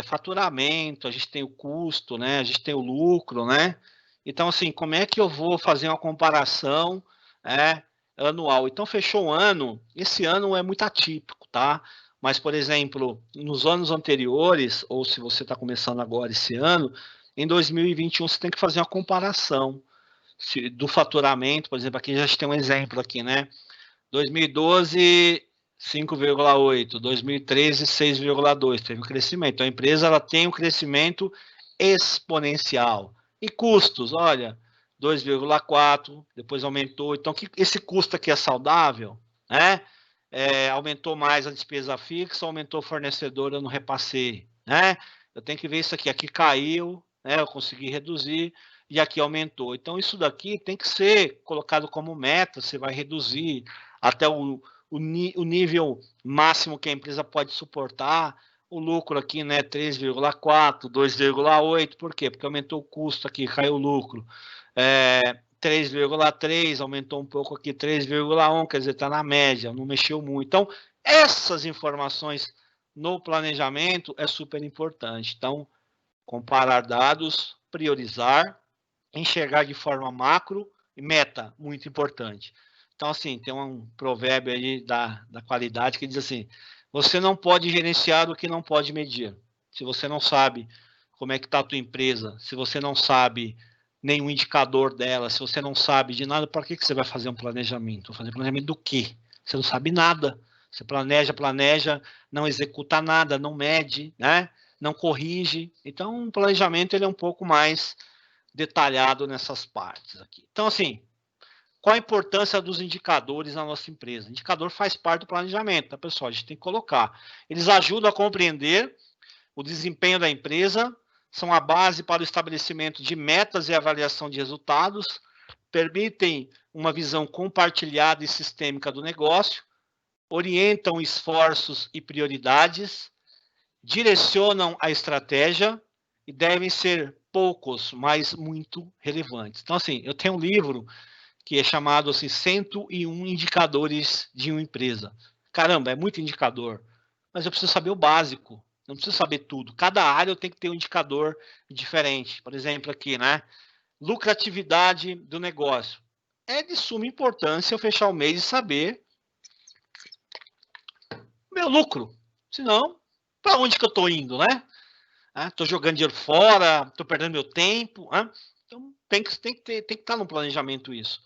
Speaker 2: faturamento, a gente tem o custo, né? A gente tem o lucro, né? Então, assim, como é que eu vou fazer uma comparação anual? Então, fechou o ano, esse ano é muito atípico, tá? Mas, por exemplo, nos anos anteriores, ou se você está começando agora esse ano, em 2021 você tem que fazer uma comparação do faturamento, por exemplo, aqui a gente tem um exemplo aqui, né? 2012, 5,8, 2013, 6,2, teve um crescimento. Então, a empresa ela tem um crescimento exponencial. E custos, olha, 2,4, depois aumentou. Então, esse custo aqui é saudável, né? Aumentou mais a despesa fixa, aumentou o fornecedor, eu não repassei, né? Eu tenho que ver isso aqui. Aqui caiu, né? Eu consegui reduzir e aqui aumentou. Então, isso daqui tem que ser colocado como meta, você vai reduzir até o nível máximo que a empresa pode suportar, o lucro aqui, né, 3,4, 2,8, por quê? Porque aumentou o custo aqui, caiu o lucro. 3,3, aumentou um pouco aqui, 3,1, quer dizer, está na média, não mexeu muito. Então, essas informações no planejamento é super importante. Então, comparar dados, priorizar, enxergar de forma macro e meta, muito importante. Então, assim, tem um provérbio aí da qualidade que diz assim, você não pode gerenciar o que não pode medir. Se você não sabe como é que está a tua empresa, se você não sabe nenhum indicador dela, se você não sabe de nada, para que você vai fazer um planejamento? Fazer planejamento do quê? Você não sabe nada. Você planeja, não executa nada, não mede, né? Não corrige. Então, o planejamento ele é um pouco mais detalhado nessas partes aqui. Então, assim, qual a importância dos indicadores na nossa empresa? O indicador faz parte do planejamento, tá, pessoal? A gente tem que colocar. Eles ajudam a compreender o desempenho da empresa, são a base para o estabelecimento de metas e avaliação de resultados, permitem uma visão compartilhada e sistêmica do negócio, orientam esforços e prioridades, direcionam a estratégia e devem ser poucos, mas muito relevantes. Então, assim, eu tenho um livro que é chamado assim 101 indicadores de uma empresa. Caramba, é muito indicador, mas eu preciso saber o básico. Não preciso saber tudo. Cada área eu tenho que ter um indicador diferente. Por exemplo, aqui, né? Lucratividade do negócio. É de suma importância eu fechar o mês e saber meu lucro. Senão, para onde que eu estou indo, né? Estou jogando dinheiro fora, estou perdendo meu tempo. Então, tem que estar no planejamento isso.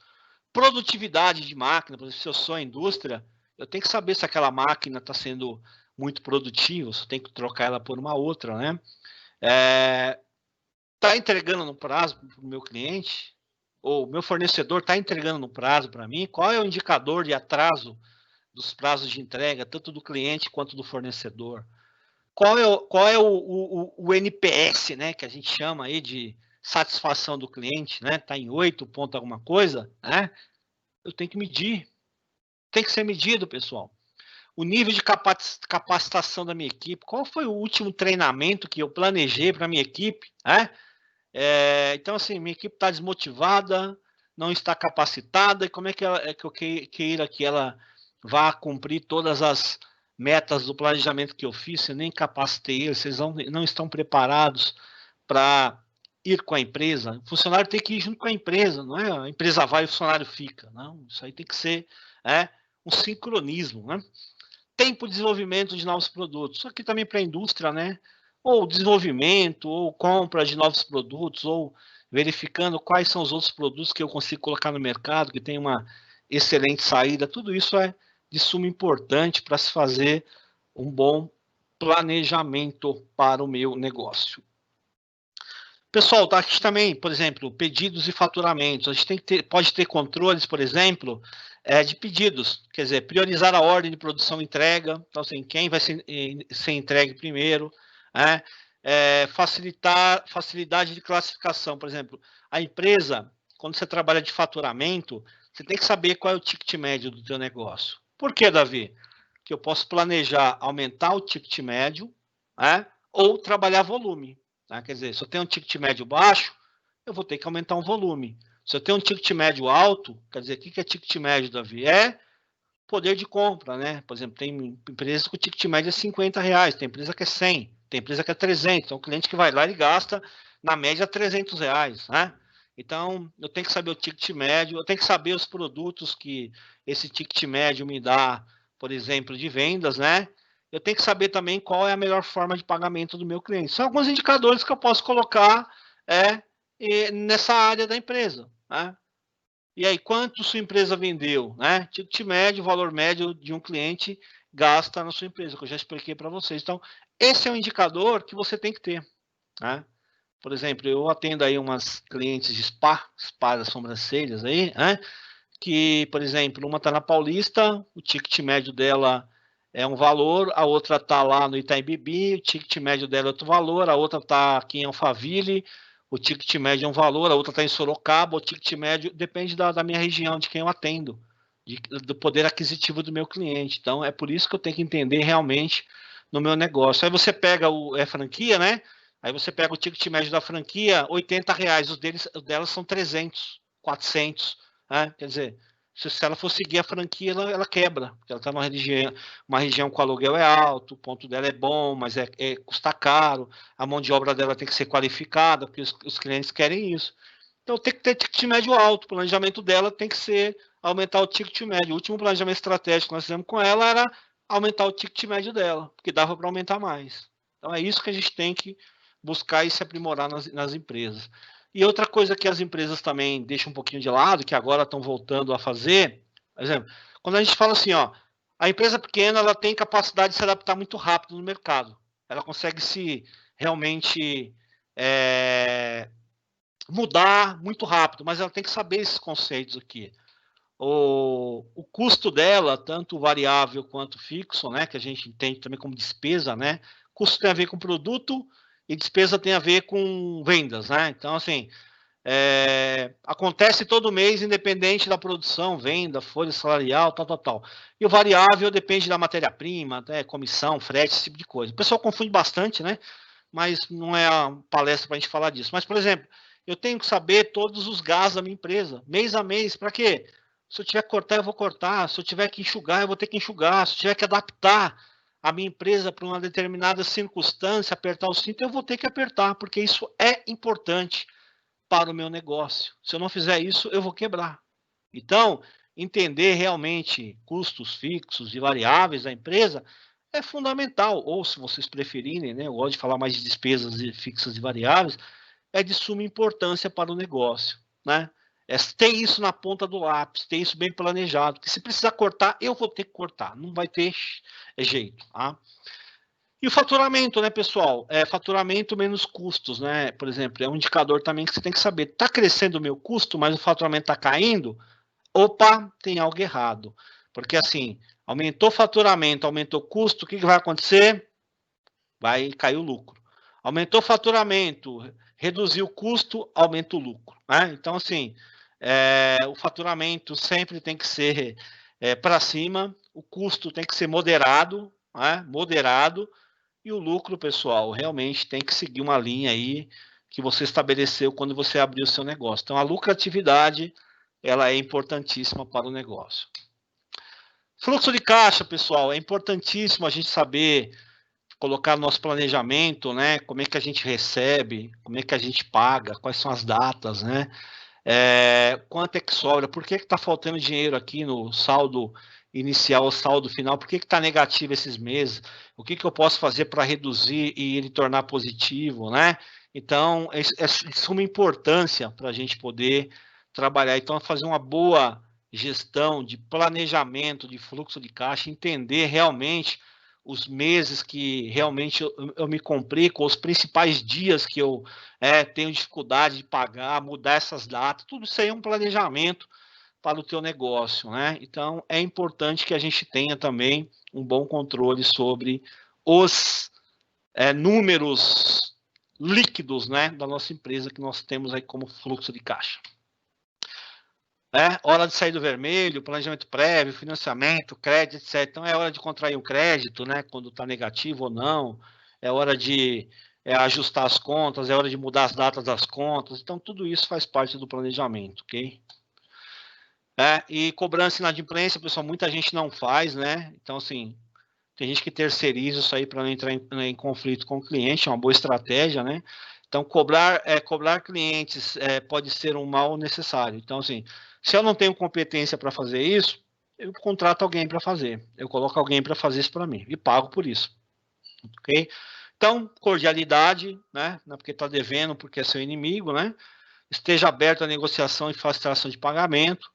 Speaker 2: Produtividade de máquina, por exemplo, se eu sou a indústria, eu tenho que saber se aquela máquina está sendo muito produtiva, se eu tenho que trocar ela por uma outra, né? Está entregando no prazo para o meu cliente, ou meu fornecedor está entregando no prazo para mim, qual é o indicador de atraso dos prazos de entrega, tanto do cliente quanto do fornecedor? Qual é o NPS, né, que a gente chama aí de satisfação do cliente, né? Está em 8 ponto alguma coisa, né? Eu tenho que medir. Tem que ser medido, pessoal. O nível de capacitação da minha equipe. Qual foi o último treinamento que eu planejei para a minha equipe? Então, assim, minha equipe está desmotivada, não está capacitada, e como é que eu queira que ela vá cumprir todas as metas do planejamento que eu fiz, se eu nem capacitei eles, vocês não estão preparados para ir com a empresa. O funcionário tem que ir junto com a empresa, não é? A empresa vai e o funcionário fica. Não, isso aí tem que ser um sincronismo, né? Tempo de desenvolvimento de novos produtos. Isso aqui também para a indústria, né? Ou desenvolvimento, ou compra de novos produtos, ou verificando quais são os outros produtos que eu consigo colocar no mercado, que tem uma excelente saída. Tudo isso é de suma importância para se fazer um bom planejamento para o meu negócio. Pessoal, tá aqui também, por exemplo, pedidos e faturamentos. A gente pode ter controles, por exemplo, de pedidos, quer dizer, priorizar a ordem de produção e entrega, então assim, quem vai ser entregue primeiro, facilidade de classificação, por exemplo, a empresa, quando você trabalha de faturamento, você tem que saber qual é o ticket médio do teu negócio. Por que, Davi? Que eu posso planejar aumentar o ticket médio, ou trabalhar volume. Quer dizer, se eu tenho um ticket médio baixo, eu vou ter que aumentar um volume. Se eu tenho um ticket médio alto, quer dizer, o que é ticket médio, Davi? É poder de compra, né? Por exemplo, tem empresas que o ticket médio é R$50, tem empresa que é 100, tem empresa que é 300. Então, o cliente que vai lá, ele gasta, na média, R$300, né? Então, eu tenho que saber o ticket médio, eu tenho que saber os produtos que esse ticket médio me dá, por exemplo, de vendas, né? Eu tenho que saber também qual é a melhor forma de pagamento do meu cliente. São alguns indicadores que eu posso colocar nessa área da empresa. E aí, quanto sua empresa vendeu? Ticket médio, valor médio de um cliente gasta na sua empresa, que eu já expliquei para vocês. Então, esse é um indicador que você tem que ter. Por exemplo, eu atendo aí umas clientes de spa das sobrancelhas aí, que, por exemplo, uma está na Paulista, o ticket médio dela é um valor, a outra está lá no Itaim Bibi, o ticket médio dela é outro valor, a outra está aqui em Alphaville, o ticket médio é um valor, a outra está em Sorocaba, o ticket médio depende da minha região, de quem eu atendo, do poder aquisitivo do meu cliente. Então, é por isso que eu tenho que entender realmente no meu negócio. Aí você pega franquia, né? Aí você pega o ticket médio da franquia, R$80, os delas são 300, 400, né? Quer dizer, se ela for seguir a franquia, ela quebra, porque ela está uma região com aluguel é alto, o ponto dela é bom, mas custa caro, a mão de obra dela tem que ser qualificada, porque os clientes querem isso. Então tem que ter ticket médio alto, o planejamento dela tem que ser aumentar o ticket médio. O último planejamento estratégico que nós fizemos com ela era aumentar o ticket médio dela, porque dava para aumentar mais. Então é isso que a gente tem que buscar e se aprimorar nas empresas. E outra coisa que as empresas também deixam um pouquinho de lado, que agora estão voltando a fazer, por exemplo, quando a gente fala assim, ó, a empresa pequena ela tem capacidade de se adaptar muito rápido no mercado. Ela consegue se realmente mudar muito rápido, mas ela tem que saber esses conceitos aqui. O custo dela, tanto variável quanto fixo, né, que a gente entende também como despesa, né? Custo tem a ver com produto e despesa tem a ver com vendas, né? Então, assim, acontece todo mês, independente da produção, venda, folha salarial, tal. E o variável depende da matéria-prima, comissão, frete, esse tipo de coisa. O pessoal confunde bastante, né? Mas não é a palestra para a gente falar disso. Mas, por exemplo, eu tenho que saber todos os gastos da minha empresa, mês a mês, para quê? Se eu tiver que cortar, eu vou cortar. Se eu tiver que enxugar, eu vou ter que enxugar. Se eu tiver que adaptar a minha empresa para uma determinada circunstância, apertar o cinto, eu vou ter que apertar, porque isso é importante para o meu negócio. Se eu não fizer isso, eu vou quebrar. Então, entender realmente custos fixos e variáveis da empresa é fundamental. Ou, se vocês preferirem, né, eu gosto de falar mais de despesas fixas e variáveis, é de suma importância para o negócio, né? Tem isso na ponta do lápis, tem isso bem planejado, porque se precisar cortar, eu vou ter que cortar, não vai ter jeito, tá? E o faturamento, né, pessoal? Faturamento menos custos, né? Por exemplo, é um indicador também que você tem que saber. Está crescendo o meu custo, mas o faturamento está caindo? Opa, tem algo errado. Porque assim, aumentou o faturamento, aumentou o custo, o que vai acontecer? Vai cair o lucro. Aumentou o faturamento, reduziu o custo, aumenta o lucro, né? Então, assim, o faturamento sempre tem que ser para cima, o custo tem que ser moderado, né? Moderado, e o lucro, pessoal, realmente tem que seguir uma linha aí que você estabeleceu quando você abriu o seu negócio. Então, a lucratividade, ela é importantíssima para o negócio. Fluxo de caixa, pessoal, é importantíssimo a gente saber colocar no nosso planejamento, né? Como é que a gente recebe, como é que a gente paga, quais são as datas, né? Quanto é que sobra, por que está faltando dinheiro aqui no saldo inicial ou saldo final, por que está negativo esses meses, o que eu posso fazer para reduzir e ele tornar positivo, né? Então, é de suma importância para a gente poder trabalhar. Então, fazer uma boa gestão de planejamento de fluxo de caixa, entender realmente os meses que realmente eu me complico, os principais dias que eu tenho dificuldade de pagar, mudar essas datas, tudo isso aí é um planejamento para o teu negócio, né? Então, é importante que a gente tenha também um bom controle sobre os números líquidos, né, da nossa empresa que nós temos aí como fluxo de caixa. Hora de sair do vermelho, planejamento prévio, financiamento, crédito, etc. Então, é hora de contrair um crédito, né, quando está negativo ou não, é hora de ajustar as contas, é hora de mudar as datas das contas. Então, tudo isso faz parte do planejamento, ok? E cobrança inadimplência, pessoal, muita gente não faz, né? Então, assim, tem gente que terceiriza isso aí para não entrar em conflito com o cliente, é uma boa estratégia, né? Então, cobrar clientes pode ser um mal necessário. Então, assim, se eu não tenho competência para fazer isso, eu contrato alguém para fazer. Eu coloco alguém para fazer isso para mim e pago por isso, ok? Então, cordialidade, né? Não é porque está devendo, porque é seu inimigo, né? Esteja aberto à negociação e facilitação de pagamento.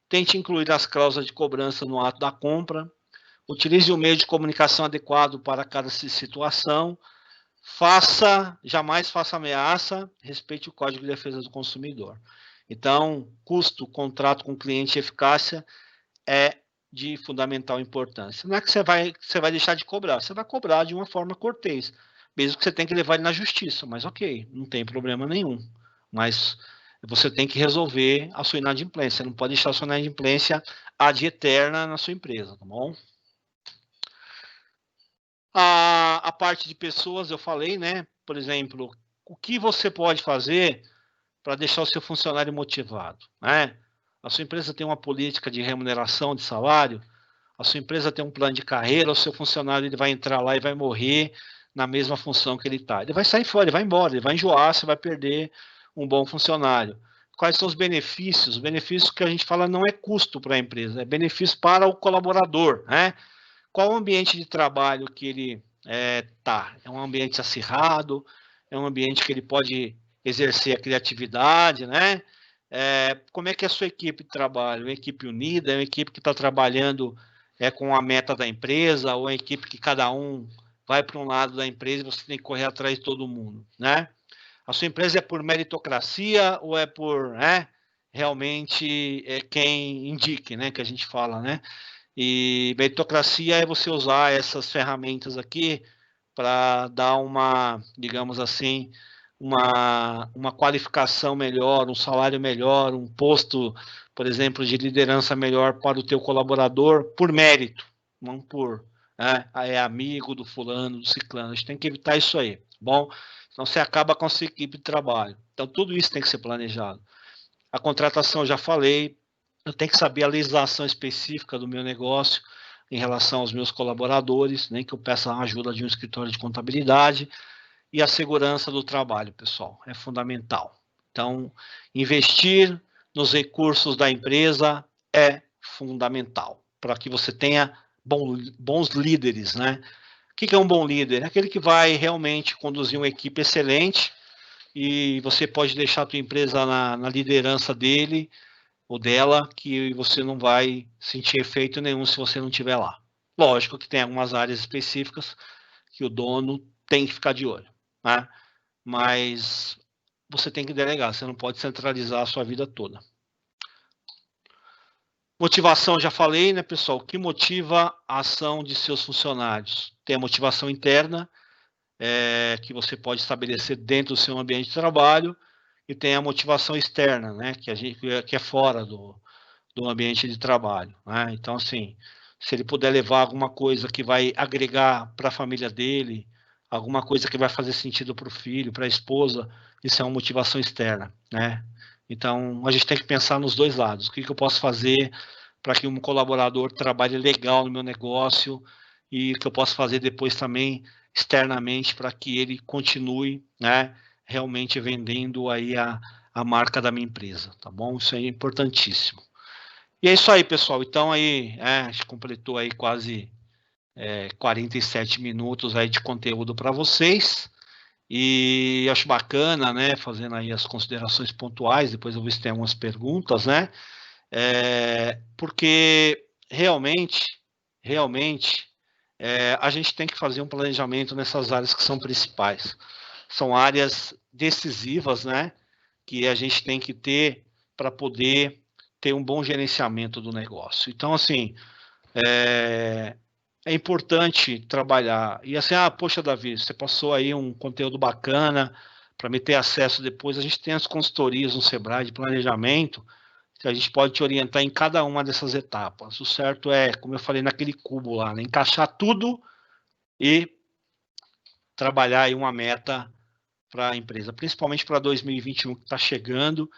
Speaker 2: Tente incluir as cláusulas de cobrança no ato da compra. Utilize o meio de comunicação adequado para cada situação. Jamais faça ameaça. Respeite o Código de Defesa do Consumidor. Então, custo, contrato com cliente e eficácia é de fundamental importância. Não é que você vai deixar de cobrar, você vai cobrar de uma forma cortês, mesmo que você tenha que levar ele na justiça, mas ok, não tem problema nenhum. Mas você tem que resolver a sua inadimplência, você não pode deixar a sua inadimplência ad eterna na sua empresa, tá bom? A parte de pessoas, eu falei, né? Por exemplo, o que você pode fazer para deixar o seu funcionário motivado, né? A sua empresa tem uma política de remuneração de salário, a sua empresa tem um plano de carreira, o seu funcionário ele vai entrar lá e vai morrer na mesma função que ele está. Ele vai sair fora, ele vai embora, ele vai enjoar, você vai perder um bom funcionário. Quais são os benefícios? Os benefícios que a gente fala não é custo para a empresa, é benefício para o colaborador, né? Qual o ambiente de trabalho que ele está? É um ambiente acirrado, é um ambiente que ele pode exercer a criatividade, né? Como é que é a sua equipe de trabalho? Uma equipe unida, é uma equipe que está trabalhando com a meta da empresa, ou é uma equipe que cada um vai para um lado da empresa e você tem que correr atrás de todo mundo, né? A sua empresa é por meritocracia ou é por realmente quem indique, né? Que a gente fala, né? E meritocracia é você usar essas ferramentas aqui para dar uma, digamos assim, uma qualificação melhor, um salário melhor, um posto, por exemplo, de liderança melhor para o teu colaborador por mérito, não por é amigo do fulano, do ciclano. A gente tem que evitar isso aí, bom? Senão você acaba com a sua equipe de trabalho. Então, tudo isso tem que ser planejado. A contratação, já falei, eu tenho que saber a legislação específica do meu negócio em relação aos meus colaboradores, nem que eu peça a ajuda de um escritório de contabilidade, e a segurança do trabalho, pessoal, é fundamental. Então, investir nos recursos da empresa é fundamental, para que você tenha bons líderes, né? O que é um bom líder? É aquele que vai realmente conduzir uma equipe excelente, e você pode deixar a tua empresa na liderança dele ou dela, que você não vai sentir efeito nenhum se você não estiver lá. Lógico que tem algumas áreas específicas que o dono tem que ficar de olho, né? Mas você tem que delegar, você não pode centralizar a sua vida toda. Motivação, já falei, né, pessoal? O que motiva a ação de seus funcionários? Tem a motivação interna, que você pode estabelecer dentro do seu ambiente de trabalho, e tem a motivação externa, né, que é fora do ambiente de trabalho, né? Então, assim, se ele puder levar alguma coisa que vai agregar para a família dele, alguma coisa que vai fazer sentido para o filho, para a esposa, isso é uma motivação externa, né? Então, a gente tem que pensar nos dois lados. O que eu posso fazer para que um colaborador trabalhe legal no meu negócio, e o que eu posso fazer depois também externamente para que ele continue, né, realmente vendendo aí a marca da minha empresa, tá bom? Isso é importantíssimo. E é isso aí, pessoal. Então, aí, a gente completou aí quase 47 minutos aí de conteúdo para vocês. E acho bacana, né, fazendo aí as considerações pontuais, depois eu vou ver se tem algumas perguntas, né? Porque realmente, a gente tem que fazer um planejamento nessas áreas que são principais. São áreas decisivas, né, que a gente tem que ter para poder ter um bom gerenciamento do negócio. Então, assim, é importante trabalhar. E assim, poxa, Davi, você passou aí um conteúdo bacana para me ter acesso depois. A gente tem as consultorias no Sebrae de planejamento, que a gente pode te orientar em cada uma dessas etapas. O certo é, como eu falei naquele cubo lá, né, encaixar tudo e trabalhar aí uma meta para a empresa, principalmente para 2021, que está chegando,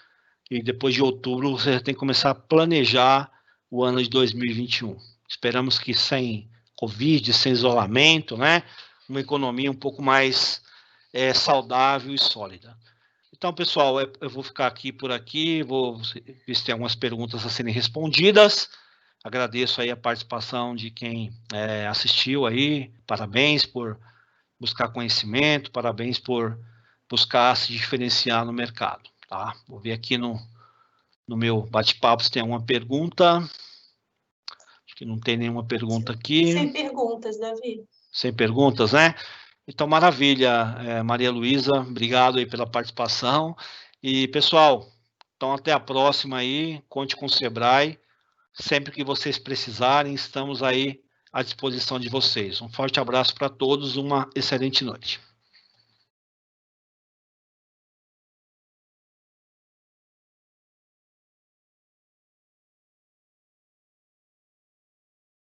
Speaker 2: e depois de outubro você tem que começar a planejar o ano de 2021. Esperamos que sem Covid, sem isolamento, né, uma economia um pouco mais saudável e sólida. Então, pessoal, eu vou ficar aqui por aqui, vou ver se tem algumas perguntas a serem respondidas. Agradeço aí a participação de quem assistiu aí, parabéns por buscar conhecimento, parabéns por buscar se diferenciar no mercado, tá? Vou ver aqui no meu bate-papo se tem alguma pergunta. Acho que não tem nenhuma pergunta aqui.
Speaker 1: Sem perguntas, Davi.
Speaker 2: Sem perguntas, né? Então, maravilha, Maria Luísa, obrigado aí pela participação. E, pessoal, então até a próxima aí, conte com o Sebrae. Sempre que vocês precisarem, estamos aí à disposição de vocês. Um forte abraço para todos, uma excelente noite.